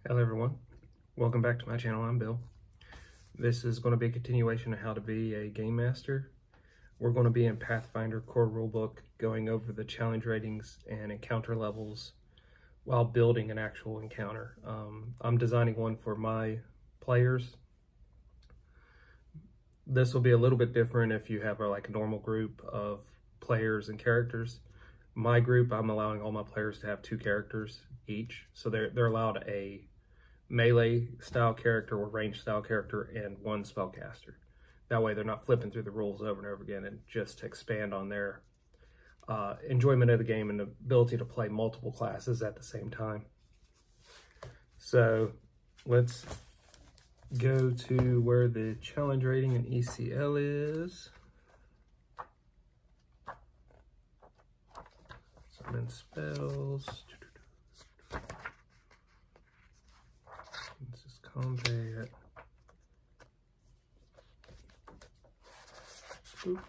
Hello everyone, welcome back to my channel. I'm Bill. This is going to be a continuation of how to be a game master. We're going to be in Pathfinder core rulebook, going over the challenge ratings and encounter levels while building an actual encounter. I'm designing one for my players. This will be a little bit different if you have like a normal group of players and characters. My group, I'm allowing all my players to have 2 characters each, so they're allowed a melee style character or range style character and 1 spellcaster. That way they're not flipping through the rules over and over again, and just to expand on their enjoyment of the game and the ability to play multiple classes at the same time. So let's go to where the challenge rating and ECL is. Summon spells. This is combat. Oop.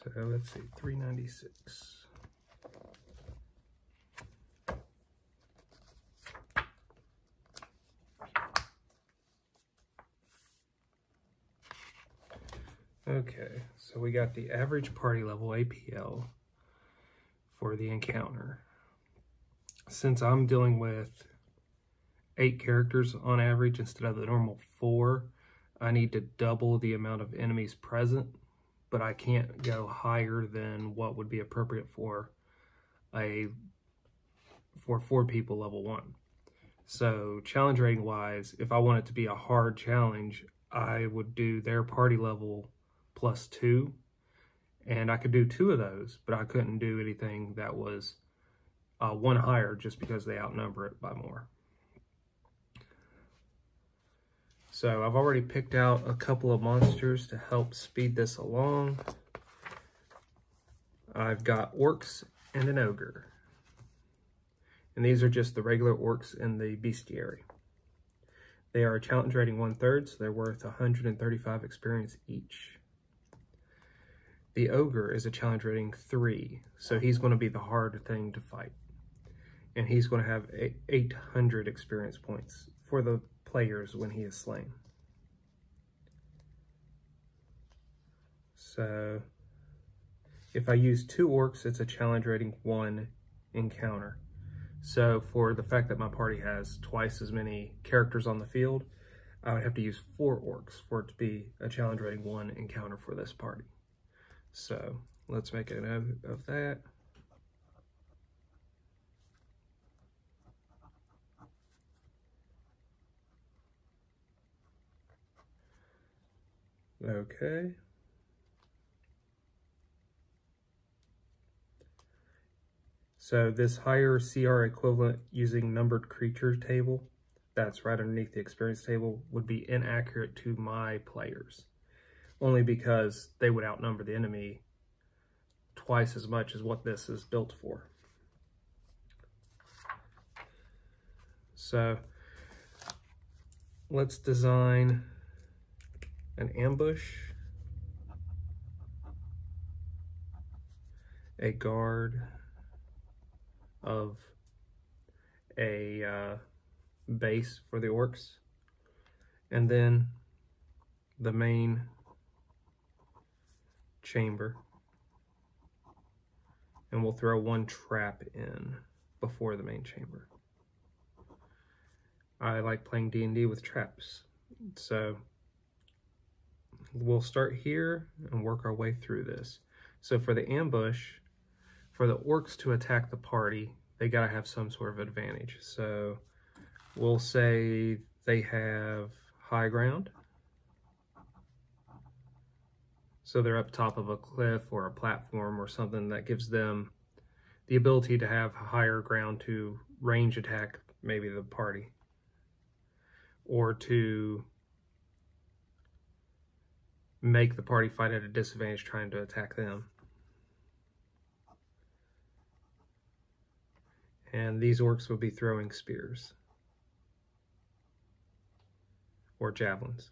So let's see, 396. Okay, so we got the average party level APL for the encounter. Since I'm dealing with 8 characters on average instead of the normal 4, I need to double the amount of enemies present, but I can't go higher than what would be appropriate for 4 people level 1. So challenge rating wise, if I want it to be a hard challenge, I would do their party level plus 2, and I could do 2 of those, but I couldn't do anything that was 1 higher just because they outnumber it by more. So I've already picked out a couple of monsters to help speed this along. I've got orcs and an ogre. And these are just the regular orcs in the bestiary. They are a challenge rating 1/3, so they're worth 135 experience each. The ogre is a challenge rating 3, so he's going to be the hard thing to fight. And he's going to have 800 experience points for the players when he is slain. So if I use 2 orcs, it's a challenge rating 1 encounter. So for the fact that my party has twice as many characters on the field, I would have to use 4 orcs for it to be a challenge rating 1 encounter for this party. So let's make a note of that. Okay. So this higher CR equivalent using numbered creature table, that's right underneath the experience table, would be inaccurate to my players. Only because they would outnumber the enemy twice as much as what this is built for. So let's design an ambush, a guard of a base for the orcs, and then the main chamber, and we'll throw 1 trap in before the main chamber. I like playing D&D with traps, so we'll start here and work our way through this. So for the ambush, for the orcs to attack the party, they gotta have some sort of advantage. So we'll say they have high ground. So they're up top of a cliff or a platform or something that gives them the ability to have higher ground to range attack maybe the party, or to make the party fight at a disadvantage trying to attack them. And these orcs will be throwing spears or javelins.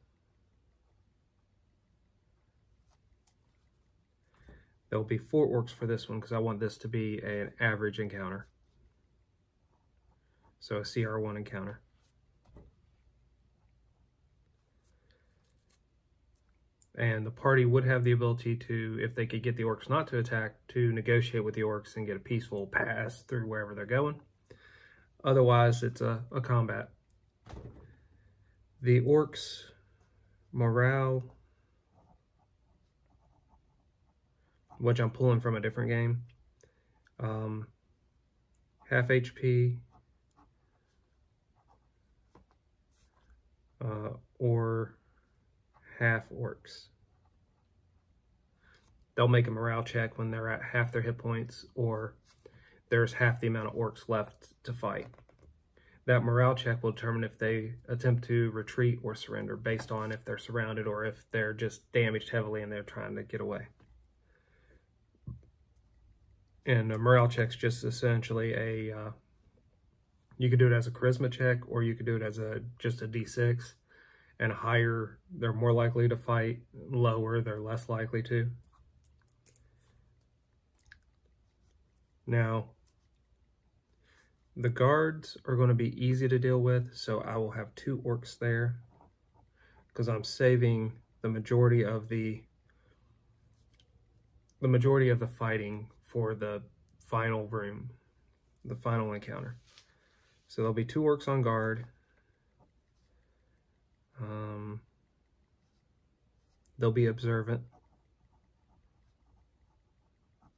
There'll be 4 orcs for this one because I want this to be an average encounter. So a CR1 encounter. And the party would have the ability to, if they could get the orcs not to attack, to negotiate with the orcs and get a peaceful pass through wherever they're going. Otherwise, it's a combat. The orcs' morale, which I'm pulling from a different game, half HP, or half orcs. They'll make a morale check when they're at half their hit points, or there's half the amount of orcs left to fight. That morale check will determine if they attempt to retreat or surrender based on if they're surrounded or if they're just damaged heavily and they're trying to get away. And a morale check's just essentially a, you could do it as a charisma check, or you could do it as just a D6. And higher, they're more likely to fight. Lower, they're less likely to. Now, the guards are going to be easy to deal with, so I will have 2 orcs there because I'm saving the majority of the fighting for the final room, the final encounter. So there'll be 2 orcs on guard. They'll be observant,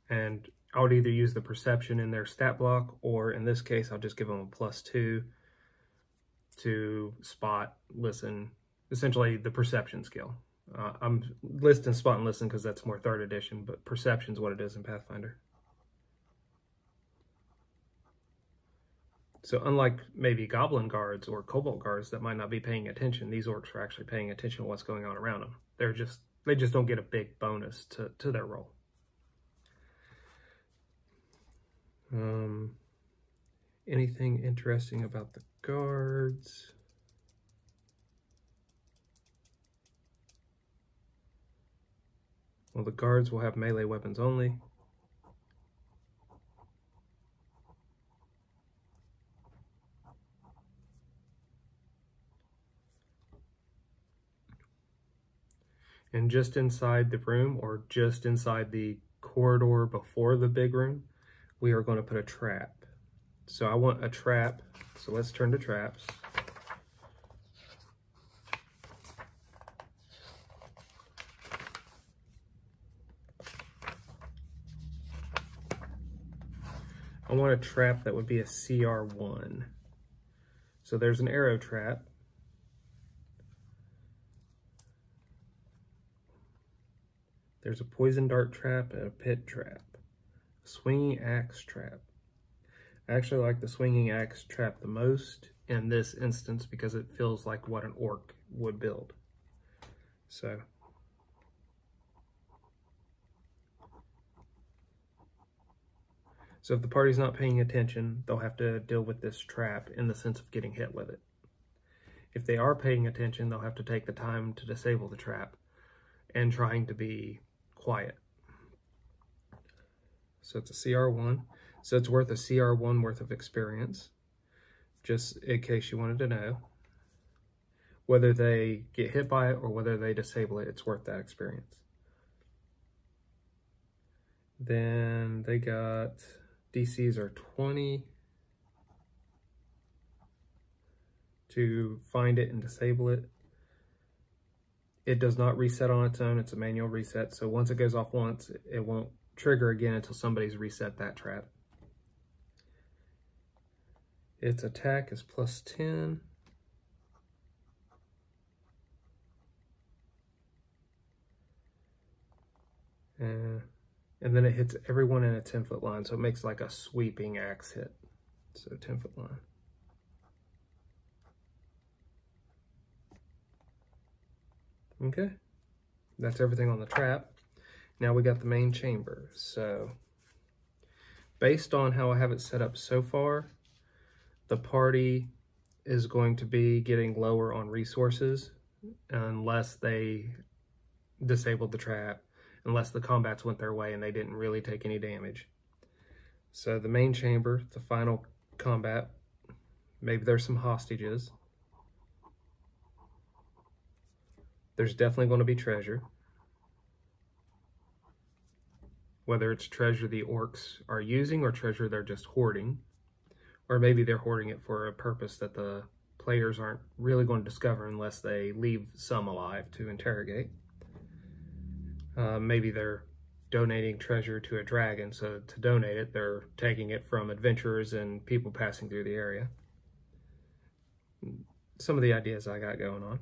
and I would either use the perception in their stat block, or in this case, I'll just give them a +2 to spot, listen, essentially the perception skill. I'm listing spot and listen because that's more 3rd edition, but perception's what it is in Pathfinder. So unlike maybe goblin guards or kobold guards that might not be paying attention, these orcs are actually paying attention to what's going on around them. They just don't get a big bonus to their roll. Anything interesting about the guards? Well, the guards will have melee weapons only. And just inside the room, or just inside the corridor before the big room, we are going to put a trap. So I want a trap, so let's turn to traps. I want a trap that would be a CR1. So there's an arrow trap. There's a poison dart trap and a pit trap. A swinging axe trap. I actually like the swinging axe trap the most in this instance because it feels like what an orc would build. So if the party's not paying attention, they'll have to deal with this trap in the sense of getting hit with it. If they are paying attention, they'll have to take the time to disable the trap and trying to be quiet. So it's a CR1. So it's worth a CR1 worth of experience, just in case you wanted to know. Whether they get hit by it or whether they disable it, it's worth that experience. Then they got DCs are 20 to find it and disable it. It does not reset on its own. It's a manual reset. So once it goes off once, it won't trigger again until somebody's reset that trap. Its attack is +10. And then it hits everyone in a 10-foot line. So it makes like a sweeping axe hit. So 10-foot line. Okay. that's everything on the trap. Now we got the main chamber. So based on how I have it set up so far, the party is going to be getting lower on resources unless they disabled the trap, unless the combats went their way and they didn't really take any damage. So the main chamber, the final combat, maybe there's some hostages. There's definitely going to be treasure. Whether it's treasure the orcs are using or treasure they're just hoarding. Or maybe they're hoarding it for a purpose that the players aren't really going to discover unless they leave some alive to interrogate. Maybe they're donating treasure to a dragon, so to donate it, they're taking it from adventurers and people passing through the area. Some of the ideas I got going on.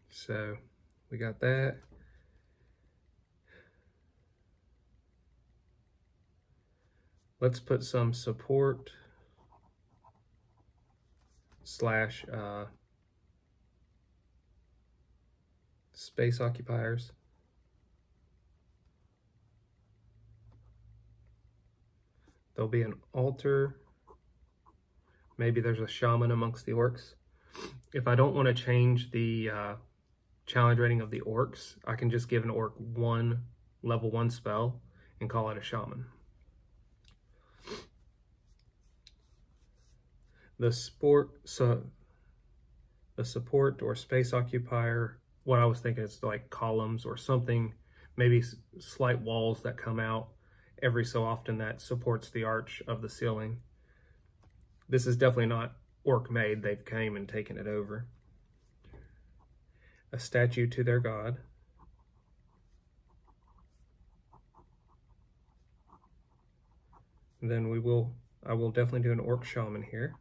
So we got that. Let's put some support slash space occupiers. There'll be an altar. Maybe there's a shaman amongst the orcs. If I don't want to change the challenge rating of the orcs, I can just give an orc one level 1 spell and call it a shaman. The support or space occupier, what I was thinking is like columns or something, maybe slight walls that come out every so often that supports the arch of the ceiling. This is definitely not orc made, they've came and taken it over. A statue to their god. And then I will definitely do an orc shaman here.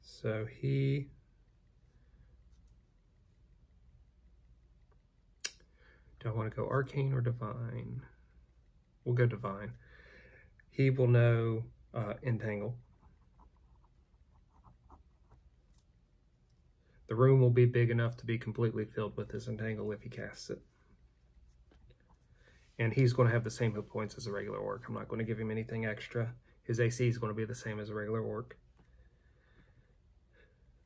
So do I want to go arcane or divine? We'll go divine. He will know entangle. The room will be big enough to be completely filled with his entangle if he casts it. And he's going to have the same hit points as a regular orc. I'm not going to give him anything extra. His AC is going to be the same as a regular orc.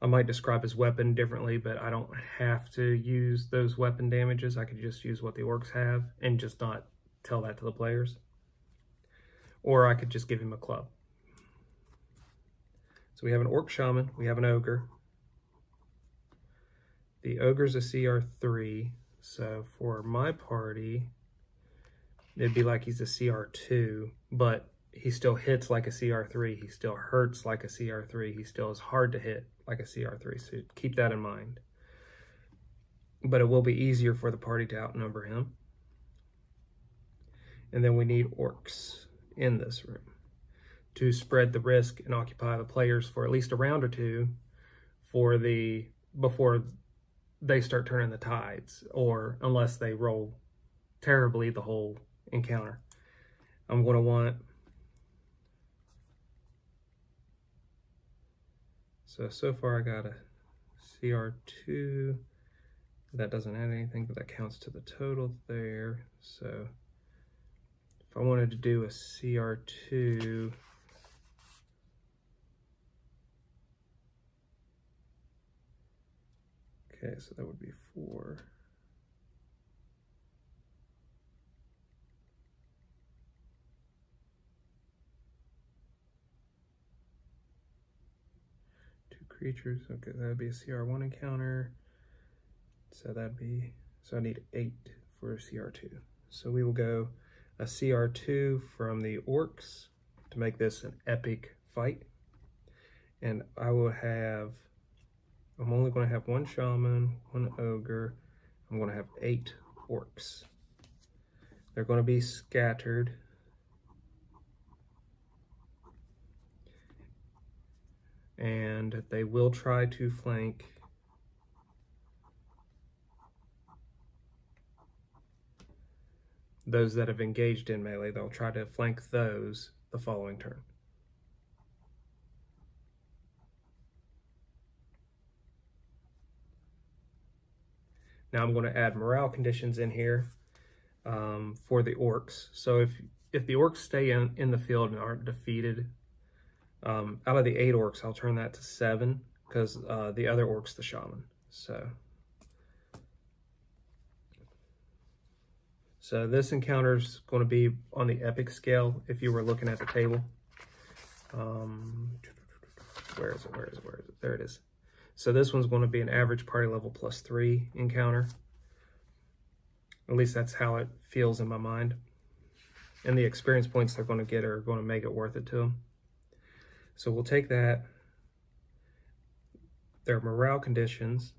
I might describe his weapon differently, but I don't have to use those weapon damages. I could just use what the orcs have and just not tell that to the players. Or I could just give him a club. So we have an orc shaman, we have an ogre. The ogre's a CR3, so for my party, it'd be like he's a CR2, but he still hits like a CR3, he still hurts like a CR3, he still is hard to hit like a CR3, so keep that in mind. But it will be easier for the party to outnumber him. And then we need orcs in this room to spread the risk and occupy the players for at least a round or two before they start turning the tides, or unless they roll terribly the whole encounter. I'm going to want, so far I got a CR2, that doesn't add anything, but that counts to the total there. So if I wanted to do a CR2, okay, so that would be 4. Creatures, okay, that would be a CR1 encounter. So I need 8 for a CR2. So we will go a CR2 from the orcs to make this an epic fight. And I'm only going to have 1 shaman, 1 ogre. I'm going to have 8 orcs. They're going to be scattered. And they will try to flank those that have engaged in melee. They'll try to flank those the following turn. Now I'm going to add morale conditions in here for the orcs. So if the orcs stay in the field and aren't defeated, out of the 8 orcs, I'll turn that to 7 because the other orc's the shaman. So this encounter is going to be on the epic scale if you were looking at the table. Where is it? There it is. So this one's going to be an average party level +3 encounter. At least that's how it feels in my mind. And the experience points they're going to get are going to make it worth it to them. So we'll take that. Their morale conditions.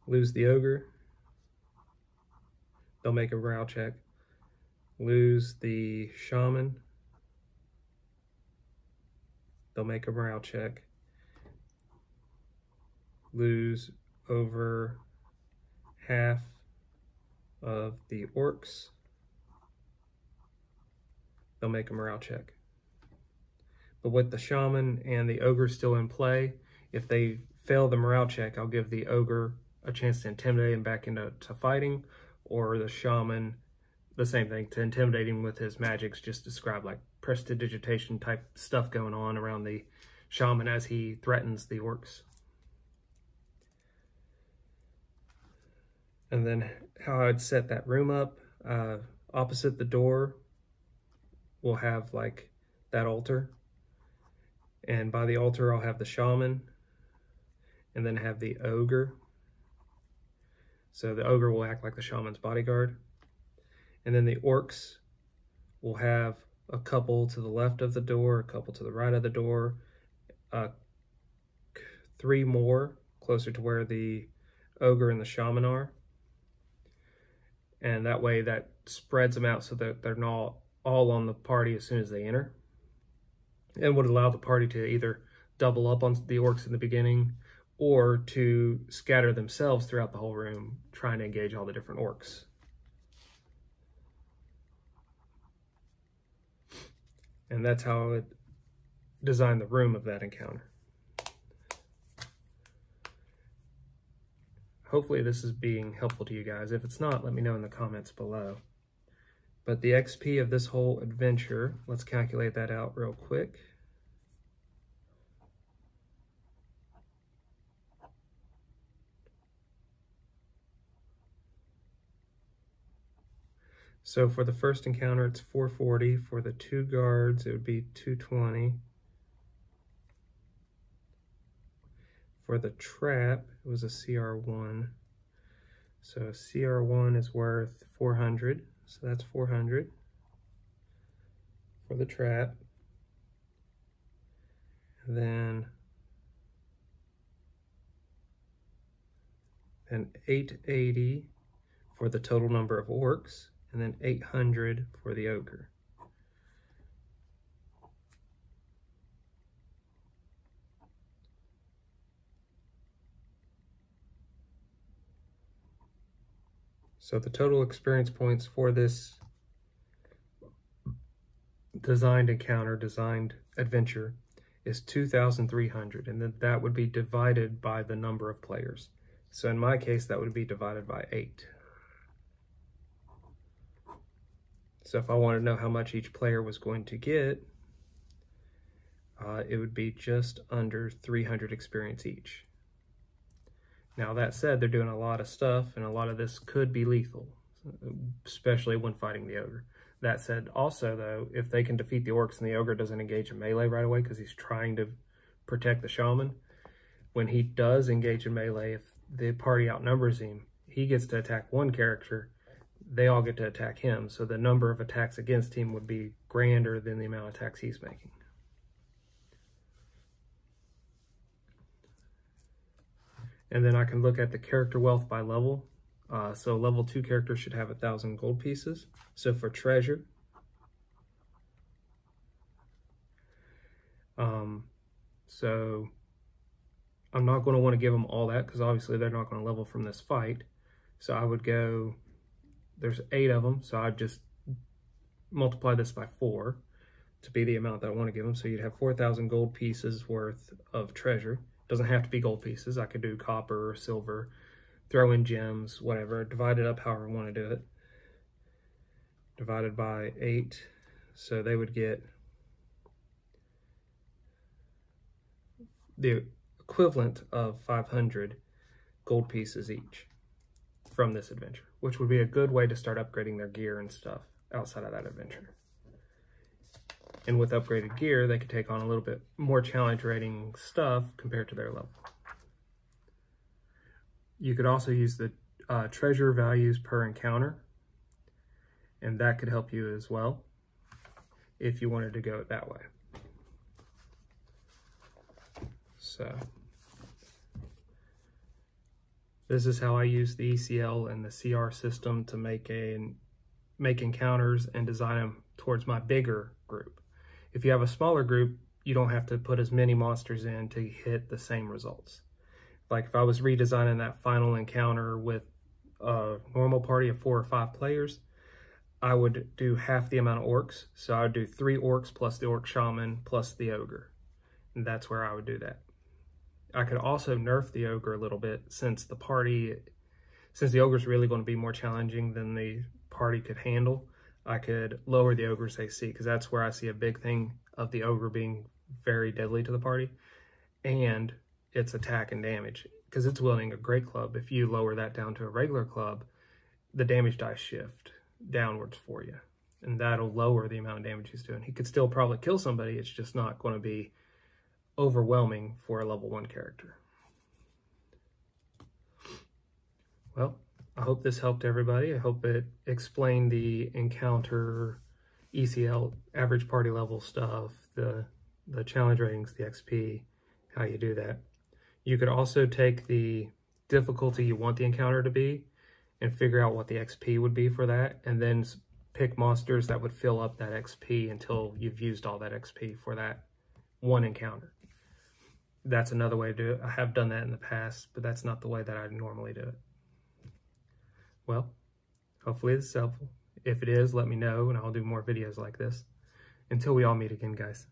Lose the ogre. They'll make a morale check. Lose the shaman. They'll make a morale check. Lose over half of the orcs. They'll make a morale check. But with the shaman and the ogre still in play, if they fail the morale check, I'll give the ogre a chance to intimidate him back into fighting, or the shaman, the same thing, to intimidate him with his magics, just describe like prestidigitation type stuff going on around the shaman as he threatens the orcs. And then how I'd set that room up, opposite the door, we'll have like that altar. And by the altar, I'll have the shaman and then have the ogre. So the ogre will act like the shaman's bodyguard. And then the orcs will have a couple to the left of the door, a couple to the right of the door, 3 more closer to where the ogre and the shaman are. And that way that spreads them out so that they're not all on the party as soon as they enter. And would allow the party to either double up on the orcs in the beginning or to scatter themselves throughout the whole room, trying to engage all the different orcs. And that's how I would design the room of that encounter. Hopefully this is being helpful to you guys. If it's not, let me know in the comments below. But the XP of this whole adventure, let's calculate that out real quick. So for the first encounter, it's 440. For the 2 guards, it would be 220. For the trap, it was a CR1. So CR1 is worth 400. So that's 400 for the trap. And then 880 for the total number of orcs, and then 800 for the ogre. So the total experience points for this designed encounter, designed adventure, is 2,300, and then that would be divided by the number of players. So in my case, that would be divided by 8. So if I wanted to know how much each player was going to get, it would be just under 300 experience each. Now that said, they're doing a lot of stuff, and a lot of this could be lethal, especially when fighting the ogre. That said, also though, if they can defeat the orcs and the ogre doesn't engage in melee right away because he's trying to protect the shaman, when he does engage in melee, if the party outnumbers him, he gets to attack one character, they all get to attack him, so the number of attacks against him would be grander than the amount of attacks he's making. And then I can look at the character wealth by level. So level 2 characters should have 1,000 gold pieces. So for treasure, so I'm not going to want to give them all that because obviously they're not going to level from this fight. So I would go, there's 8 of them, so I'd just multiply this by 4 to be the amount that I want to give them. So you'd have 4,000 gold pieces worth of treasure. Doesn't have to be gold pieces. I could do copper or silver, throw in gems, whatever. Divide it up however I want to do it. Divided by 8. So they would get the equivalent of 500 gold pieces each from this adventure, which would be a good way to start upgrading their gear and stuff outside of that adventure. And with upgraded gear, they could take on a little bit more challenge rating stuff compared to their level. You could also use the treasure values per encounter, and that could help you as well if you wanted to go it that way. So this is how I use the ECL and the CR system to make encounters and design them towards my bigger group. If you have a smaller group, you don't have to put as many monsters in to hit the same results. Like if I was redesigning that final encounter with a normal party of 4 or 5 players, I would do half the amount of orcs. So I would do 3 orcs plus the orc shaman plus the ogre. And that's where I would do that. I could also nerf the ogre a little bit since the ogre's really going to be more challenging than the party could handle. I could lower the ogre's AC because that's where I see a big thing of the ogre being very deadly to the party, and its attack and damage, because it's wielding a great club. If you lower that down to a regular club, the damage dice shift downwards for you, and that'll lower the amount of damage he's doing. He could still probably kill somebody, it's just not going to be overwhelming for a level 1 character. Well, I hope this helped everybody. I hope it explained the encounter, ECL, average party level stuff, the challenge ratings, the XP, how you do that. You could also take the difficulty you want the encounter to be and figure out what the XP would be for that, and then pick monsters that would fill up that XP until you've used all that XP for that one encounter. That's another way to do it. I have done that in the past, but that's not the way that I normally do it. Well, hopefully this is helpful. If it is, let me know, and I'll do more videos like this. Until we all meet again, guys.